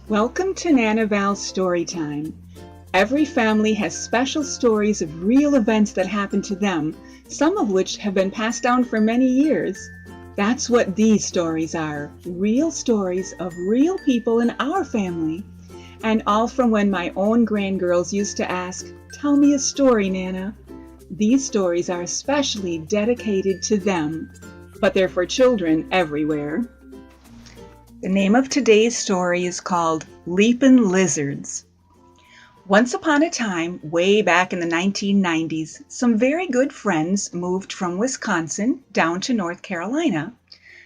Welcome to Nana Val's Storytime. Every family has special stories of real events that happened to them, some of which have been passed down for many years. That's what these stories are, real stories of real people in our family. And all from when my own grandgirls used to ask, "Tell me a story, Nana." These stories are especially dedicated to them, but they're for children everywhere. The name of today's story is called Leapin Lizards. Once upon a time, way back in the 1990s, some very good friends moved from Wisconsin down to North Carolina.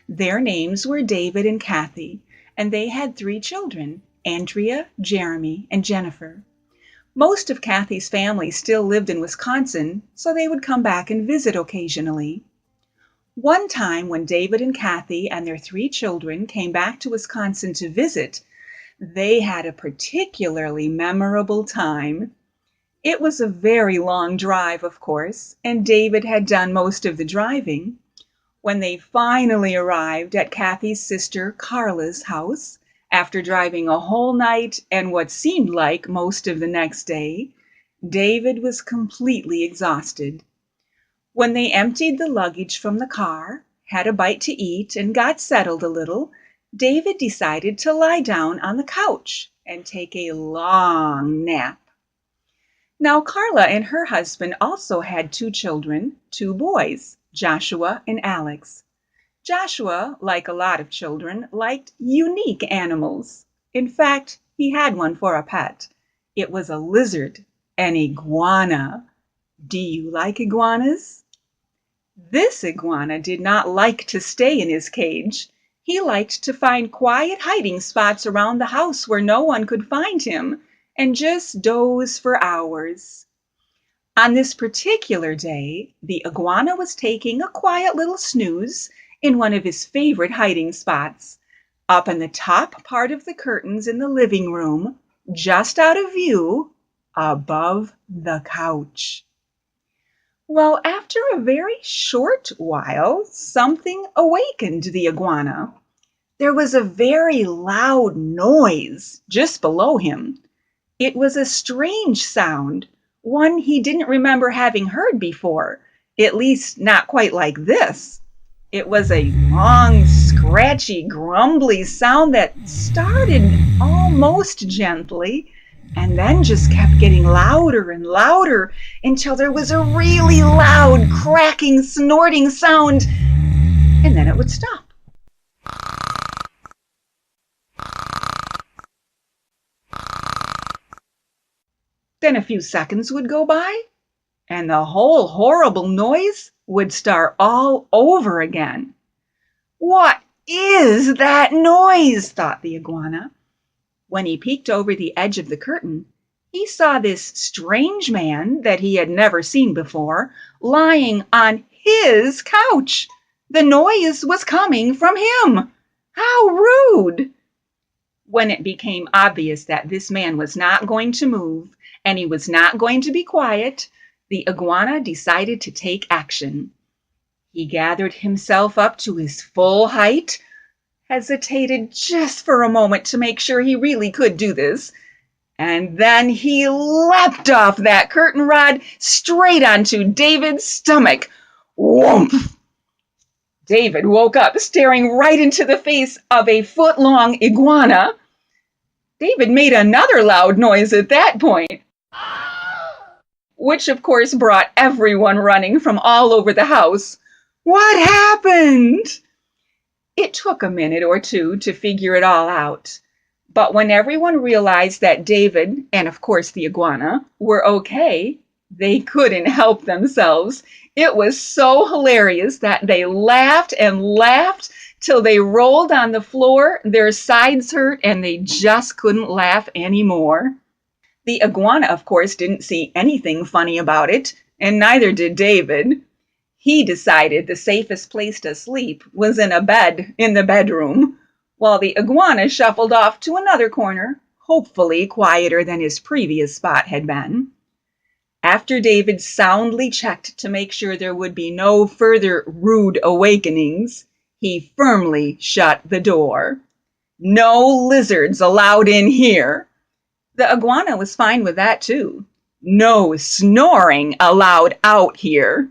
Their names were David and Kathy, and they had 3 children, Andrea, Jeremy, and Jennifer. Most of Kathy's family still lived in Wisconsin, so they would come back and visit occasionally. One time when David and Kathy and their 3 children came back to Wisconsin to visit, they had a particularly memorable time. It was a very long drive, of course, and David had done most of the driving. When they finally arrived at Kathy's sister Carla's house, after driving a whole night and what seemed like most of the next day, David was completely exhausted. When they emptied the luggage from the car, had a bite to eat, and got settled a little, David decided to lie down on the couch and take a long nap. Now, Carla and her husband also had 2 children, 2 boys, Joshua and Alex. Joshua, like a lot of children, liked unique animals. In fact, he had one for a pet. It was a lizard, an iguana. Do you like iguanas? This iguana did not like to stay in his cage. He liked to find quiet hiding spots around the house where no one could find him, and just doze for hours. On this particular day, the iguana was taking a quiet little snooze in one of his favorite hiding spots, up in the top part of the curtains in the living room, just out of view, above the couch. Well, after a very short while, something awakened the iguana. There was a very loud noise just below him. It was a strange sound, one he didn't remember having heard before, at least not quite like this. It was a long, scratchy, grumbly sound that started almost gently and then just kept getting louder and louder until there was a really loud, cracking, snorting sound, and then it would stop. Then a few seconds would go by, and the whole horrible noise would start all over again. "What is that noise?" thought the iguana. When he peeked over the edge of the curtain, he saw this strange man that he had never seen before lying on his couch. The noise was coming from him. How rude! When it became obvious that this man was not going to move and he was not going to be quiet, the iguana decided to take action. He gathered himself up to his full height, hesitated just for a moment to make sure he really could do this, and then he leapt off that curtain rod straight onto David's stomach. Whoomp! David woke up staring right into the face of a foot-long iguana. David made another loud noise at that point, which of course brought everyone running from all over the house. What happened? It took a minute or two to figure it all out. But when everyone realized that David, and of course the iguana, were okay, they couldn't help themselves. It was so hilarious that they laughed and laughed till they rolled on the floor, their sides hurt, and they just couldn't laugh anymore. The iguana, of course, didn't see anything funny about it, and neither did David. He decided the safest place to sleep was in a bed in the bedroom, while the iguana shuffled off to another corner, hopefully quieter than his previous spot had been. After David soundly checked to make sure there would be no further rude awakenings, he firmly shut the door. No lizards allowed in here. The iguana was fine with that too. No snoring allowed out here.